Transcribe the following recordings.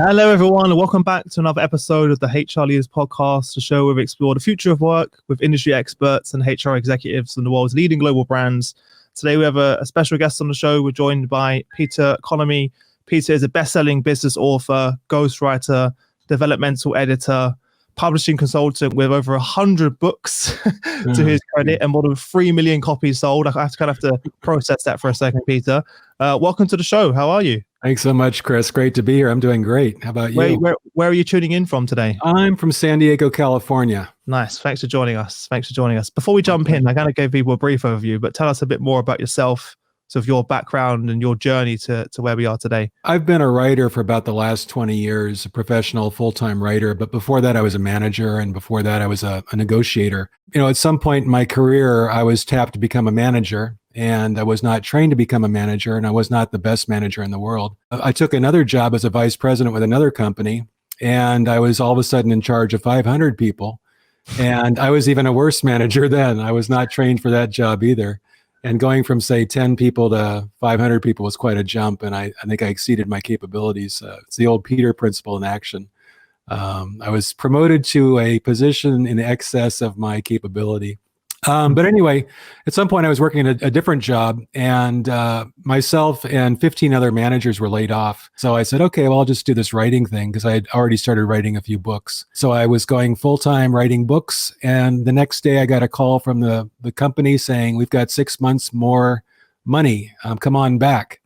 Hello, everyone, and welcome back to another episode of the HR Leaders Podcast, the show where we explore the future of work with industry experts and HR executives from the world's leading global brands. Today, we have a special guest on the show. We're joined by Peter Economy. Peter is a best-selling business author, ghostwriter, developmental editor, publishing consultant with over 100 books to his credit and more than 3 million copies sold. I have to process that for a second, Peter. Welcome to the show. How are you? Thanks so much, Chris. Great to be here. I'm doing great. How about you? Where are you tuning in from today? I'm from San Diego, California. Nice. Thanks for joining us. Before we jump in, I kind of gave people a brief overview, but tell us a bit more about yourself, sort of your background and your journey to where we are today. I've been a writer for about the last 20 years, a professional full-time writer. But before that, I was a manager. And before that, I was a negotiator. At some point in my career, I was tapped to become a manager. And I was not trained to become a manager, and I was not the best manager in the world. I took another job as a vice president with another company, and I was all of a sudden in charge of 500 people. And I was even a worse manager then. I was not trained for that job either. And going from, say, 10 people to 500 people was quite a jump, and I think I exceeded my capabilities. It's the old Peter principle in action. I was promoted to a position in excess of my capability. But anyway, at some point I was working at a different job, and myself and 15 other managers were laid off. So I said, okay, well, I'll just do this writing thing because I had already started writing a few books. So I was going full-time writing books. And the next day I got a call from the company saying, we've got 6 months more money. Come on back.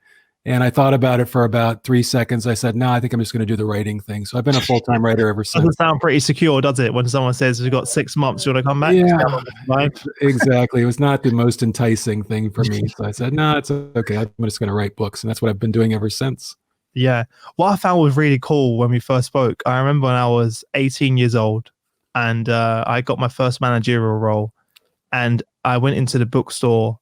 And I thought about it for about 3 seconds. I said, no, I think I'm just going to do the writing thing. So I've been a full-time writer ever since. Doesn't sound pretty secure, does it? When someone says you've got 6 months, you want to come back? Yeah, exactly. It was not the most enticing thing for me. So I said, no, it's okay. I'm just going to write books. And that's what I've been doing ever since. Yeah. What I found was really cool when we first spoke. I remember when I was 18 years old and I got my first managerial role, and I went into the bookstore.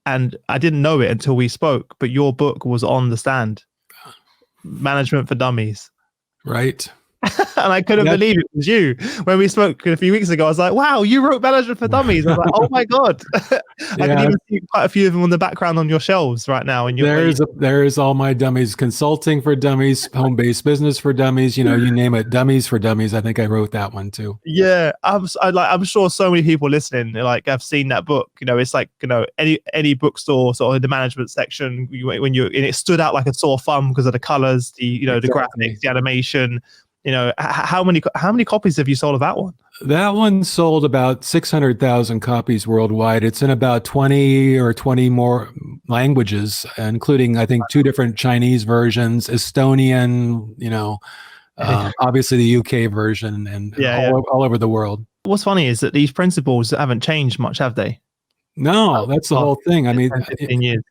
And I didn't know it until we spoke, but your book was on the stand, Management for Dummies. Right. And I couldn't believe it was you. When we spoke a few weeks ago, I was like, wow, you wrote Management for Dummies. I was like, oh my God. I can even see quite a few of them on the background on your shelves right now. And there's all my dummies, consulting for dummies, home-based business for dummies, you name it, dummies for dummies. I think I wrote that one too. Yeah. I'm sure so many people listening, have seen that book. It's like, any bookstore sort of in the management section, and it stood out like a sore thumb because of the colors, the graphics, the animation. How many copies have you sold of that one? That one sold about 600,000 copies worldwide. It's in about 20 more languages, including, I think, 2 different Chinese versions, Estonian, obviously the UK version, and all over the world. What's funny is that these principles haven't changed much, have they? No, that's the whole thing. I mean, 15 years.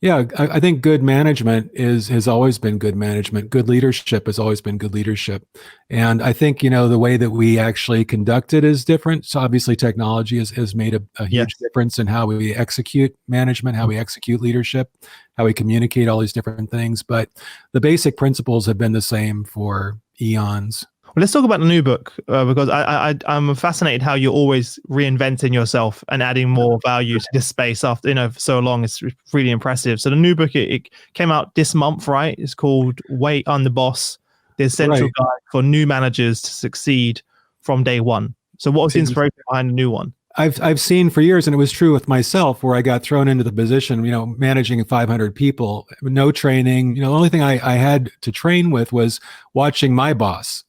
Yeah, I think good management has always been good management. Good leadership has always been good leadership. And I think, the way that we actually conduct it is different. So obviously technology has made a huge difference in how we execute management, how we execute leadership, how we communicate all these different things. But the basic principles have been the same for eons. Well, let's talk about the new book because I'm fascinated how you're always reinventing yourself and adding more value to this space after for so long. It's really impressive. So the new book it came out this month, right? It's called Wait, I'm the Boss: The Essential Guide for New Managers to Succeed from Day One. So what was the inspiration behind the new one? I've seen for years, and it was true with myself, where I got thrown into the position, managing 500 people, no training. The only thing I had to train with was watching my boss.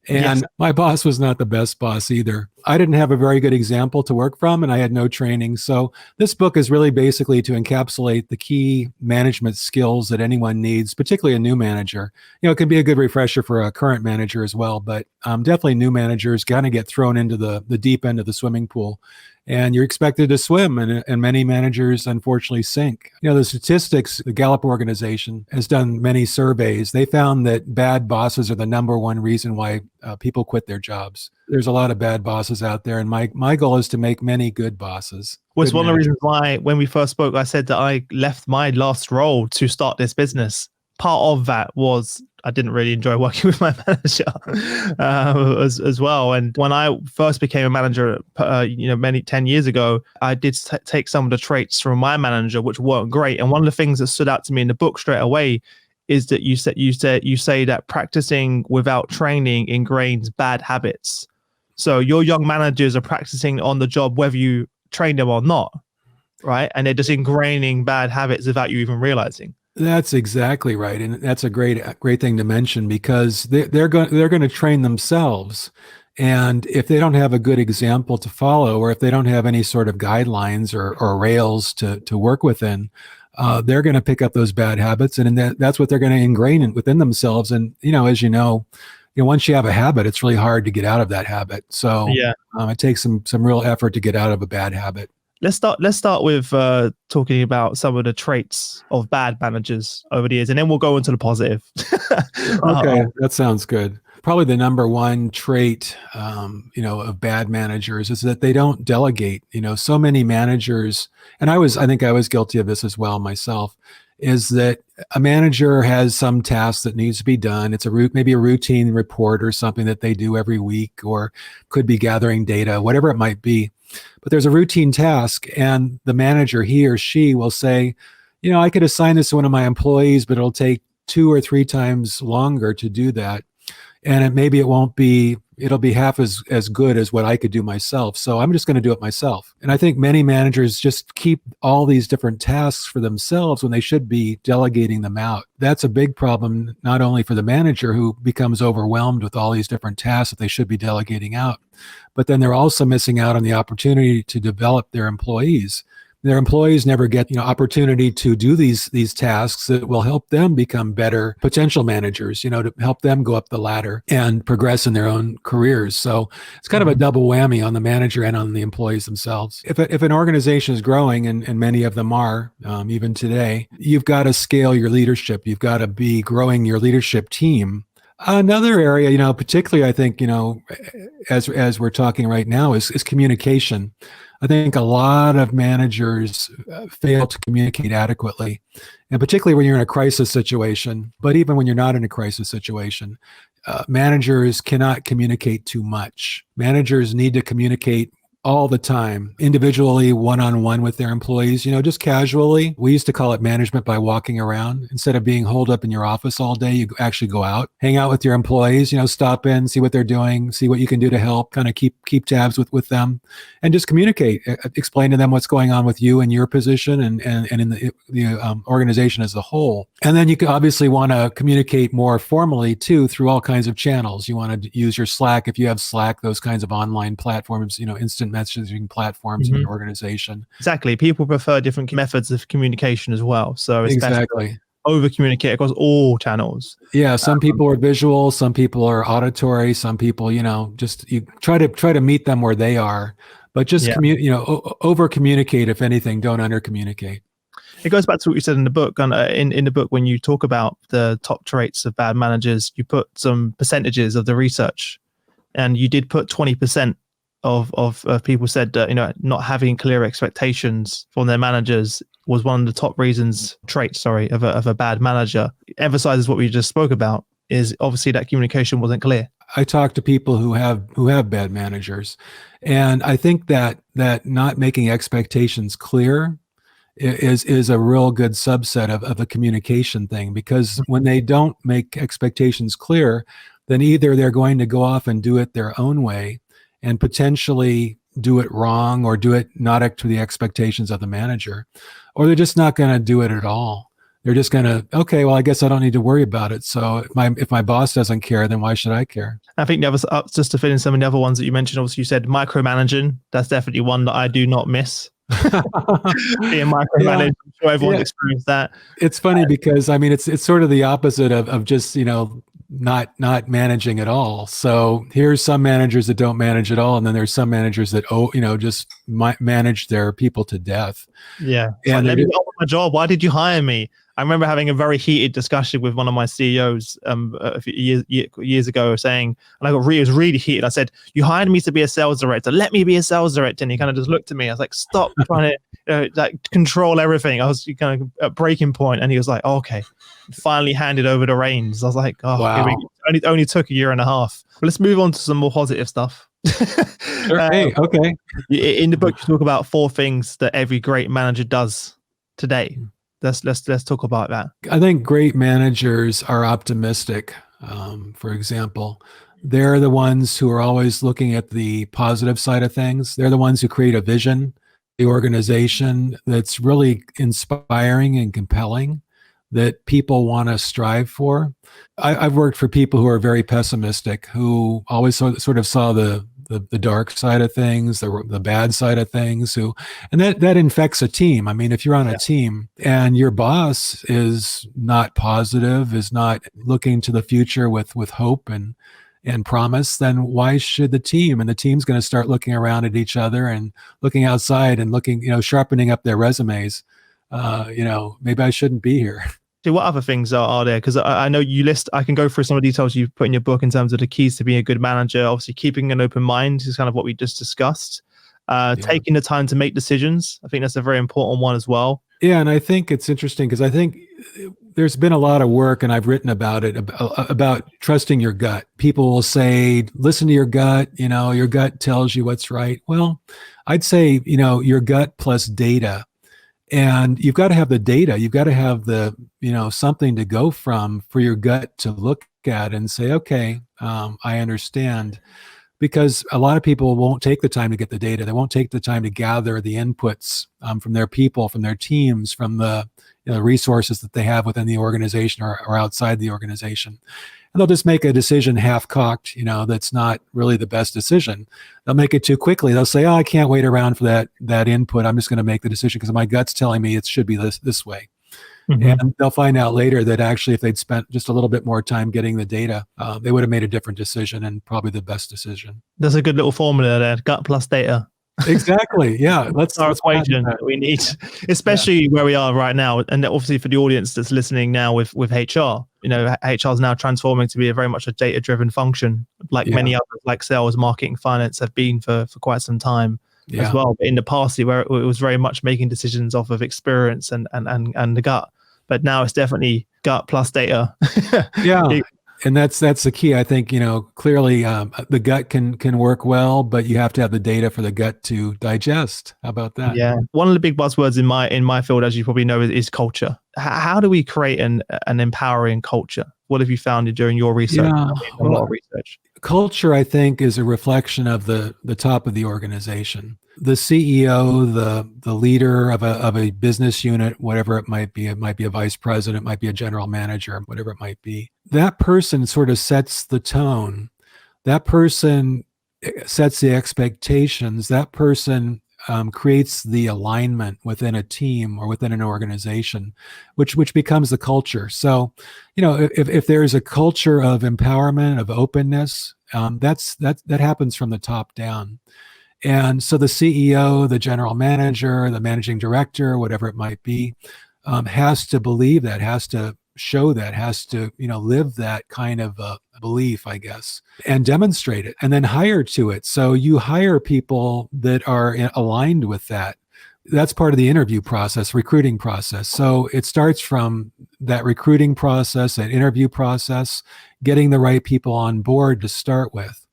And my boss was not the best boss either. I didn't have a very good example to work from, and I had no training. So this book is really basically to encapsulate the key management skills that anyone needs, particularly a new manager. It can be a good refresher for a current manager as well, but definitely new managers kind of get thrown into the deep end of the swimming pool. And you're expected to swim, and many managers unfortunately sink. The statistics, the Gallup organization has done many surveys. They found that bad bosses are the number one reason why people quit their jobs. There's a lot of bad bosses out there, and my goal is to make many good bosses. Well, it's one of the reasons why when we first spoke, I said that I left my last role to start this business. Part of that was I didn't really enjoy working with my manager as well. And when I first became a manager, 10 years ago, I did take some of the traits from my manager, which weren't great. And one of the things that stood out to me in the book straight away is that you say that practicing without training ingrains bad habits. So your young managers are practicing on the job whether you train them or not, right? And they're just ingraining bad habits without you even realizing. That's exactly right, and that's a great thing to mention, because they're going to train themselves, and if they don't have a good example to follow, or if they don't have any sort of guidelines or rails to work within, they're going to pick up those bad habits, and that's what they're going to ingrain within themselves. And as once you have a habit, it's really hard to get out of that habit. So it takes some real effort to get out of a bad habit. Let's start with talking about some of the traits of bad managers over the years, and then we'll go into the positive. Okay, that sounds good. Probably the number one trait, of bad managers is that they don't delegate. So many managers, and I think I was guilty of this as well myself, is that a manager has some task that needs to be done. It's maybe a routine report or something that they do every week, or could be gathering data, whatever it might be. But there's a routine task, and the manager, he or she, will say, I could assign this to one of my employees, but it'll take 2 or 3 times longer to do that. And it'll be half as good as what I could do myself. So I'm just going to do it myself. And I think many managers just keep all these different tasks for themselves when they should be delegating them out. That's a big problem, not only for the manager, who becomes overwhelmed with all these different tasks that they should be delegating out, but then they're also missing out on the opportunity to develop their employees. Their employees never get opportunity to do these tasks that will help them become better potential managers, to help them go up the ladder and progress in their own careers. So it's kind of a double whammy on the manager and on the employees themselves. If an organization is growing, and many of them are, even today, you've got to scale your leadership. You've got to be growing your leadership team. Another area, particularly I think, as we're talking right now, is communication. I think a lot of managers fail to communicate adequately, and particularly when you're in a crisis situation, but even when you're not in a crisis situation, managers cannot communicate too much. Managers need to communicate all the time, individually, one-on-one with their employees, just casually. We used to call it management by walking around. Instead of being holed up in your office all day, you actually go out, hang out with your employees, stop in, see what they're doing, see what you can do to help, kind of keep tabs with them, and just communicate, explain to them what's going on with you and your position and in the organization as a whole. And then you could obviously want to communicate more formally too, through all kinds of channels. You want to use your Slack, if you have Slack, those kinds of online platforms, instant messaging platforms in your organization. Exactly. People prefer different methods of communication as well. So exactly, over communicate across all channels. Yeah, some people are visual, some people are auditory, some people, just you try to meet them where they are, but just over communicate. If anything, don't under communicate. It goes back to what you said in the book. In the book, when you talk about the top traits of bad managers, you put some percentages of the research, and you did put 20% of people said that not having clear expectations from their managers was one of the top traits of a bad manager. It emphasizes what we just spoke about, is obviously that communication wasn't clear. I talk to people who have bad managers, and I think that not making expectations clear is a real good subset of a communication thing, because when they don't make expectations clear, then either they're going to go off and do it their own way and potentially do it wrong, or do it not up to the expectations of the manager, or they're just not going to do it at all. They're just going to, okay, well, I guess I don't need to worry about it. So if my boss doesn't care, then why should I care? I think the other, just to fit in some of the other ones that you mentioned, obviously you said micromanaging. That's definitely one that I do not miss. Being micromanaged, I'm sure everyone's experienced that. It's funny because it's sort of the opposite of just not managing at all. So here's some managers that don't manage at all, and then there's some managers that just manage their people to death. Yeah, and let me get on with my job. Why did you hire me? I remember having a very heated discussion with one of my CEOs a few years ago, saying, and it was really heated. I said, "You hired me to be a sales director. Let me be a sales director." And he kind of just looked at me. I was like, "Stop trying to control everything." I was kind of at breaking point, and he was like, oh, "Okay." Finally handed over the reins. I was like, "Oh, wow." It only took a year and a half. But let's move on to some more positive stuff. Sure. Okay. In the book, you talk about 4 things that every great manager does today. Let's talk about that. I think great managers are optimistic. For example, they're the ones who are always looking at the positive side of things. They're the ones who create a vision, the organization that's really inspiring and compelling, that people want to strive for. I've worked for people who are very pessimistic, who always sort of saw the dark side of things, the bad side of things, and that infects a team. I mean, if you're on a team and your boss is not positive, is not looking to the future with hope and promise, then why should the team? And the team's going to start looking around at each other and looking outside and looking, sharpening up their resumes. Maybe I shouldn't be here. What other things are there? Because I know you list, I can go through some of the details you've put in your book in terms of the keys to being a good manager. Obviously, keeping an open mind is kind of what we just discussed. Taking the time to make decisions. I think that's a very important one as well. Yeah, and I think it's interesting because I think there's been a lot of work, and I've written about it, about trusting your gut. People will say, listen to your gut, your gut tells you what's right. Well, I'd say, your gut plus data. And you've got to have the data. You've got to have the, something to go from for your gut to look at and say, okay, I understand. Because a lot of people won't take the time to get the data. They won't take the time to gather the inputs from their people, from their teams, from the resources that they have within the organization or outside the organization. And they'll just make a decision half-cocked, that's not really the best decision. They'll make it too quickly. They'll say, oh, I can't wait around for that input. I'm just going to make the decision because my gut's telling me it should be this way. Mm-hmm. And they'll find out later that actually if they'd spent just a little bit more time getting the data, they would have made a different decision and probably the best decision. There's a good little formula there, gut plus data. Exactly. Yeah. That's our equation that we need, especially where we are right now. And obviously for the audience that's listening now with HR, HR is now transforming to be very much a data-driven function, like many others, like sales, marketing, finance have been for quite some time as well. But in the past, where it was very much making decisions off of experience and the gut. But now it's definitely gut plus data. Yeah. And that's the key. I think, clearly the gut can work well, but you have to have the data for the gut to digest. How about that? Yeah. One of the big buzzwords in my field, as you probably know, is culture. How do we create an empowering culture? What have you found during your research? A lot of research. Culture, I think, is a reflection of the top of the organization. The CEO, the leader of a business unit, whatever it might be a vice president, it might be a general manager, whatever it might be. That person sort of sets the tone. That person sets the expectations. That person creates the alignment within a team or within an organization, which becomes the culture. So, if there's a culture of empowerment, of openness, that happens from the top down. And so the CEO, the general manager, the managing director, whatever it might be, has to believe that, has to show that, has to, live that kind of belief, I guess, and demonstrate it and then hire to it. So you hire people that are aligned with that. That's part of the interview process, recruiting process. So it starts from that recruiting process, that interview process, getting the right people on board to start with.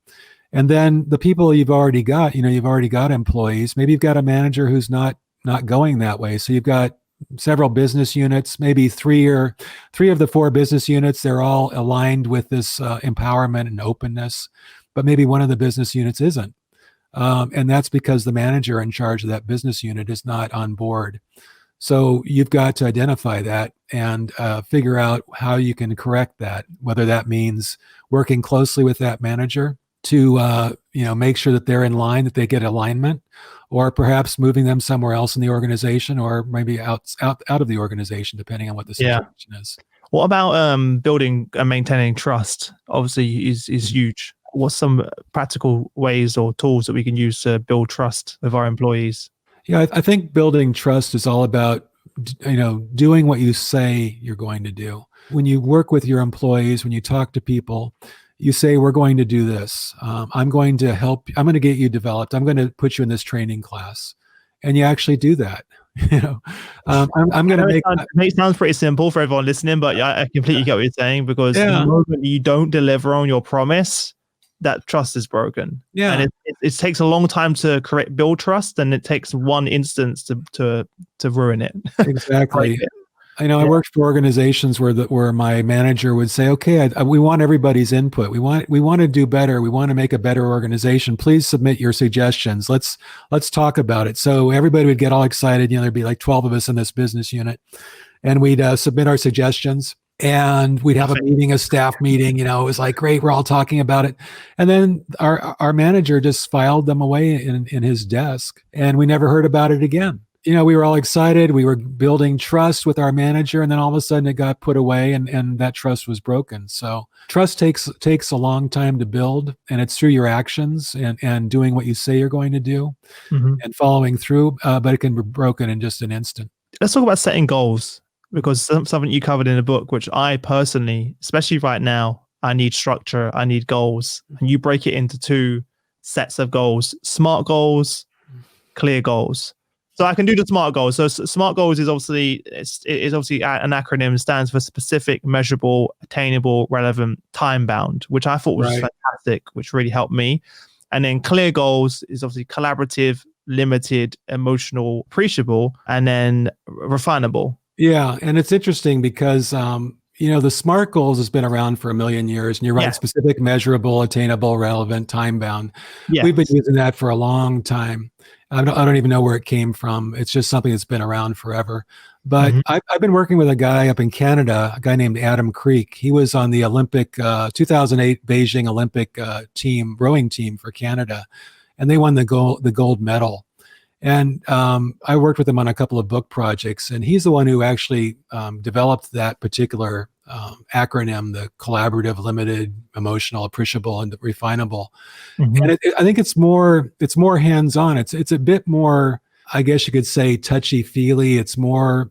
And then the people you've already got, you've already got employees. Maybe you've got a manager who's not going that way. So you've got several business units, maybe three of the 4 business units, they're all aligned with this empowerment and openness, but maybe one of the business units isn't. And that's because the manager in charge of that business unit is not on board. So you've got to identify that and figure out how you can correct that, whether that means working closely with that manager to make sure that they're in line, that they get alignment, or perhaps moving them somewhere else in the organization, or maybe out of the organization, depending on what the situation is. What about building and maintaining trust? Obviously, is huge. What's some practical ways or tools that we can use to build trust with our employees? Yeah, I think building trust is all about doing what you say you're going to do. When you work with your employees, when you talk to people, you say, we're going to do this. I'm going to help. I'm going to get you developed. I'm going to put you in this training class. And you actually do that. I'm going to make it sounds pretty simple for everyone listening, but I completely get what you're saying, because the moment you don't deliver on your promise, that trust is broken. Yeah. And it takes a long time to build trust, and it takes one instance to ruin it. Exactly. I worked for organizations where my manager would say, okay, we want everybody's input. We want to do better. We want to make a better organization. Please submit your suggestions. Let's talk about it. So everybody would get all excited. There'd be like 12 of us in this business unit, and we'd submit our suggestions. And we'd have a staff meeting, it was like, great, we're all talking about it. And then our manager just filed them away in his desk, and we never heard about it again. We were all excited. We were building trust with our manager, and then all of a sudden it got put away, and that trust was broken. So trust takes a long time to build, and it's through your actions and doing what you say you're going to do and following through, but it can be broken in just an instant. Let's talk about setting goals, because something you covered in the book, which I personally, especially right now, I need structure, I need goals. And you break it into two sets of goals: SMART goals, clear goals. So I can do the SMART goals. So SMART goals is obviously an acronym, stands for specific, measurable, attainable, relevant, time bound, which I thought was fantastic, which really helped me. And then clear goals is obviously collaborative, limited, emotional, appreciable, and then refinable. Yeah, and it's interesting because the SMART goals has been around for 1 million years, and you're right, specific, measurable, attainable, relevant, time bound. Yes. We've been using that for a long time. I don't even know where it came from. It's just something that's been around forever. But I've been working with a guy up in Canada, a guy named Adam Creek. He was on the Olympic 2008 Beijing Olympic rowing team for Canada, and they won the gold medal. And I worked with him on a couple of book projects, and he's the one who actually developed that particular acronym, the collaborative, limited, emotional, appreciable, and refinable. And I think it's more hands-on. It's a bit more, I guess you could say, touchy-feely. It's more,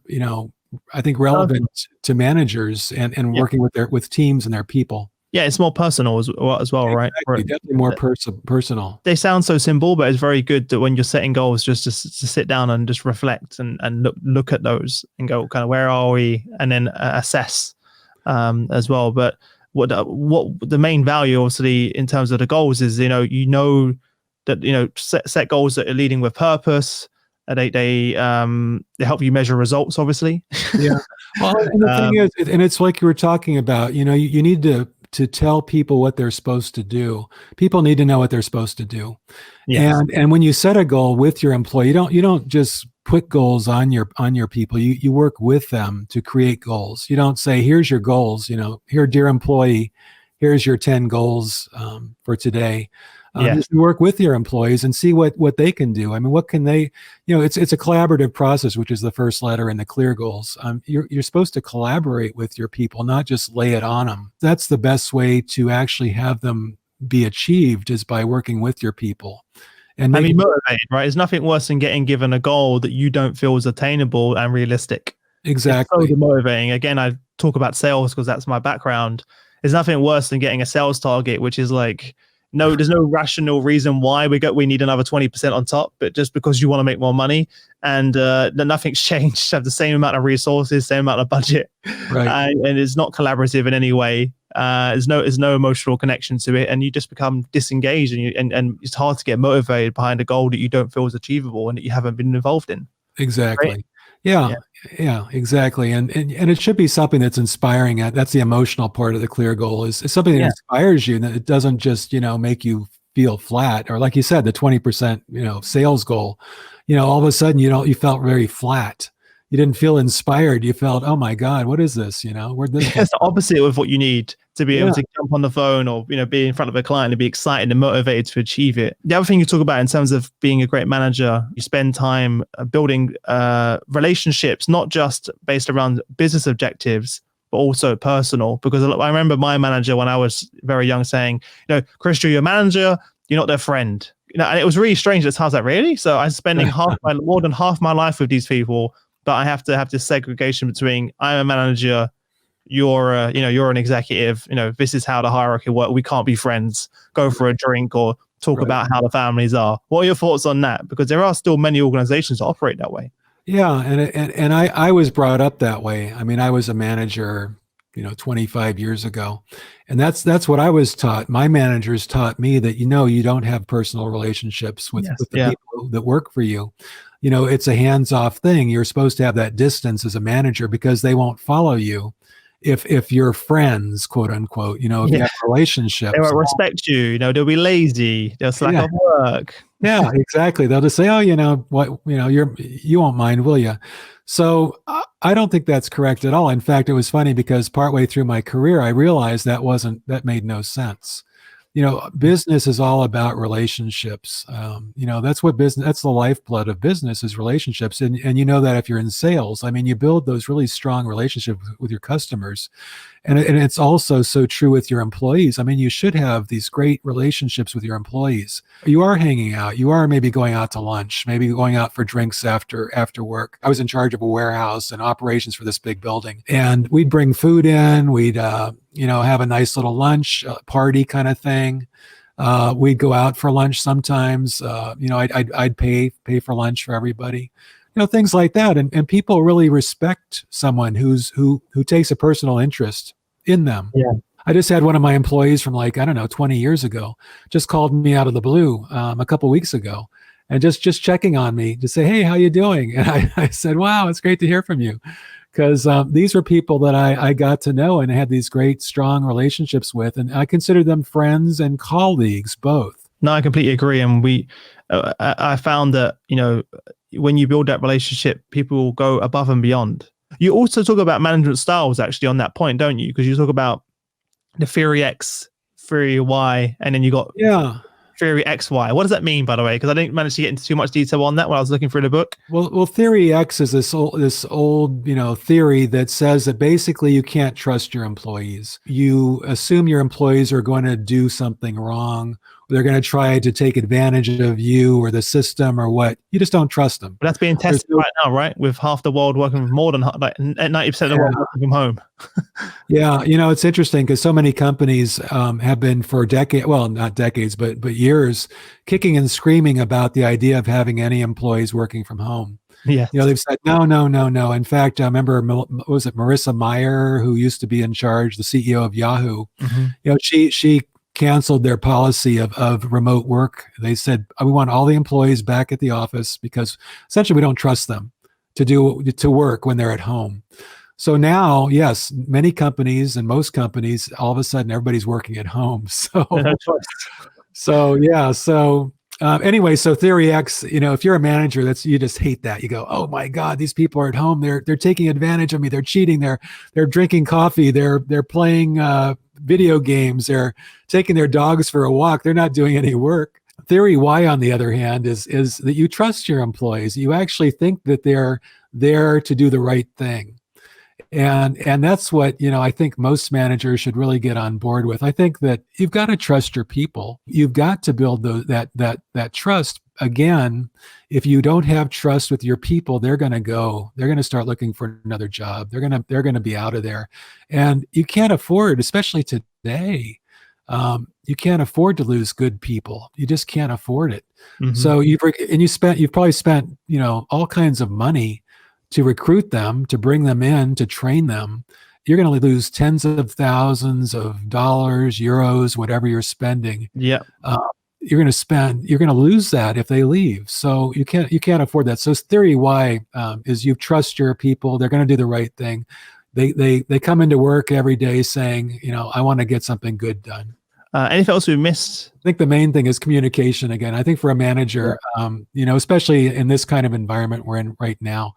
I think relevant to managers and working with teams and their people. Yeah, it's more personal as well, right? Exactly, definitely more personal. They sound so simple, but it's very good that when you're setting goals, just to sit down and just reflect and look at those and go, kind of, where are we, and then assess as well. But what the main value, obviously, in terms of the goals is, that set goals that are leading with purpose. They help you measure results, obviously. Yeah. Well, and the thing is, and it's like you were talking about, you need to tell people what they're supposed to do. People need to know what they're supposed to do. Yes. And when you set a goal with your employee, you don't just put goals on your people. You work with them to create goals. You don't say, here's your goals, here, dear employee, here's your 10 goals for today. Just work with your employees and see what they can do. I mean, what can they, it's a collaborative process, which is the first letter in the clear goals. You're supposed to collaborate with your people, not just lay it on them. That's the best way to actually have them be achieved, is by working with your people. And be motivated, right? There's nothing worse than getting given a goal that you don't feel is attainable and realistic. Exactly. It's so demotivating. Again, I talk about sales because that's my background. There's nothing worse than getting a sales target, which is like, no, there's no rational reason why we need another 20% on top, but just because you want to make more money, and nothing's changed. Have the same amount of resources, same amount of budget, right? And it's not collaborative in any way. There's no emotional connection to it, and you just become disengaged, and it's hard to get motivated behind a goal that you don't feel is achievable and that you haven't been involved in. Exactly. Right? Yeah, exactly. And it should be something that's inspiring. That's the emotional part of the clear goal, is something that inspires you, and that it doesn't just, make you feel flat, or like you said, the 20%, sales goal, all of a sudden, you felt very flat. You didn't feel inspired. You felt, oh my God, what is this? Where'd this It's the opposite of what you need to be able to jump on the phone or, be in front of a client and be excited and motivated to achieve it. The other thing you talk about in terms of being a great manager, you spend time building relationships, not just based around business objectives, but also personal. Because I remember my manager when I was very young saying, Chris, you're your manager, you're not their friend. And it was really strange. That's how I was like, really? So I'm spending more than half my life with these people, but I have to have this segregation between, I'm a manager, you're an executive, this is how the hierarchy works. We can't be friends, go for a drink or talk about how the families are. What are your thoughts on that? Because there are still many organizations that operate that way. Yeah. And I was brought up that way. I mean, I was a manager, 25 years ago, and that's what I was taught. My managers taught me that, you don't have personal relationships with the people that work for you. it's a hands-off thing. You're supposed to have that distance as a manager because they won't follow you if you're friends, quote unquote, if you have relationships. They won't respect you, they'll be lazy, they'll slack off work. Yeah, exactly. They'll just say, oh, you won't mind, will you? So I don't think that's correct at all. In fact, it was funny because partway through my career, I realized that made no sense. Business is all about relationships. That's the lifeblood of business is relationships. And that if you're in sales, you build those really strong relationships with your customers. And it's also so true with your employees. You should have these great relationships with your employees. You are hanging out. You are maybe going out to lunch, maybe going out for drinks after work. I was in charge of a warehouse and operations for this big building. And we'd bring food in. We'd, have a nice little lunch party kind of thing. We'd go out for lunch sometimes. I'd pay for lunch for everybody. Things like that. And people really respect someone who takes a personal interest in them. Yeah. I just had one of my employees from 20 years ago, just called me out of the blue a couple weeks ago and just checking on me to say, hey, how you doing? And I said, wow, it's great to hear from you. Because these were people that I got to know and had these great, strong relationships with. And I consider them friends and colleagues, both. No, I completely agree. And I found that, when you build that relationship, people will go above and beyond. You also talk about management styles actually on that point, don't you? Because you talk about the theory X, theory Y, and then you got theory XY. What does that mean, by the way? Because I didn't manage to get into too much detail on that when I was looking through the book. Well, theory X is this old theory that says that basically you can't trust your employees. You assume your employees are going to do something wrong. They're going to try to take advantage of you or the system or what. You just don't trust them. But that's being tested right now, right? With half the world working from more than 90% of the world working from home. Yeah, it's interesting because so many companies have been for decades, well, not decades, but years, kicking and screaming about the idea of having any employees working from home. Yeah, they've said no. In fact, I remember, was it Marissa Mayer, who used to be in charge, the CEO of Yahoo? Mm-hmm. She canceled their policy of remote work. They said, we want all the employees back at the office because essentially we don't trust them to work when they're at home. So now, yes, many companies and most companies, all of a sudden everybody's working at home. Anyway, so theory X, if you're a manager, you just hate that. You go, oh my God, these people are at home. They're taking advantage of me. They're cheating. They're drinking coffee. They're playing video games. They're taking their dogs for a walk. They're not doing any work. Theory Y, on the other hand, is that you trust your employees. You actually think that they're there to do the right thing. And that's what, I think most managers should really get on board with. I think that you've got to trust your people. You've got to build that trust. Again, if you don't have trust with your people, they're going to start looking for another job. They're going to be out of there. And you can't afford, especially today, you can't afford to lose good people. You just can't afford it. Mm-hmm. So you've probably spent, all kinds of money to recruit them, to bring them in, to train them. You're going to lose tens of thousands of dollars, euros, whatever you're spending. Yeah. You're going to lose that if they leave. So you can't afford that. So theory Y is you trust your people. They're going to do the right thing. They come into work every day saying, I want to get something good done. Anything else we missed? I think the main thing is communication. Again, I think for a manager, especially in this kind of environment we're in right now,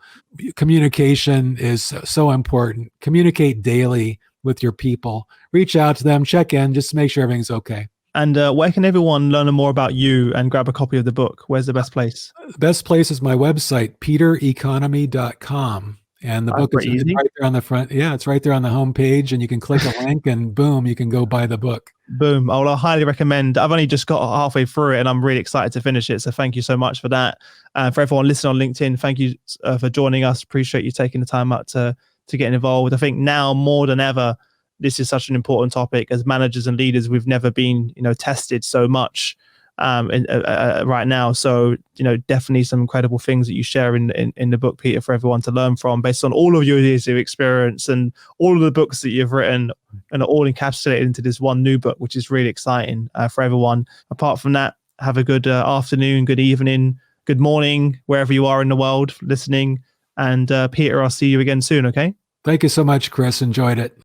communication is so important. Communicate daily with your people. Reach out to them, check in, just to make sure everything's okay. And where can everyone learn more about you and grab a copy of the book? Where's the best place? The best place is my website, petereconomy.com. And the book is right there on the front. Yeah, it's right there on the homepage, and you can click a link and boom, you can go buy the book. Boom. I highly recommend. I've only just got halfway through it and I'm really excited to finish it. So thank you so much for that. For everyone listening on LinkedIn, thank you for joining us. Appreciate you taking the time out to get involved. I think now more than ever, this is such an important topic. As managers and leaders, we've never been, tested so much right now. So, definitely some incredible things that you share in the book, Peter, for everyone to learn from, based on all of your years of experience and all of the books that you've written, and are all encapsulated into this one new book, which is really exciting for everyone. Apart from that, have a good afternoon, good evening, good morning, wherever you are in the world listening. And Peter, I'll see you again soon, okay? Thank you so much, Chris. Enjoyed it.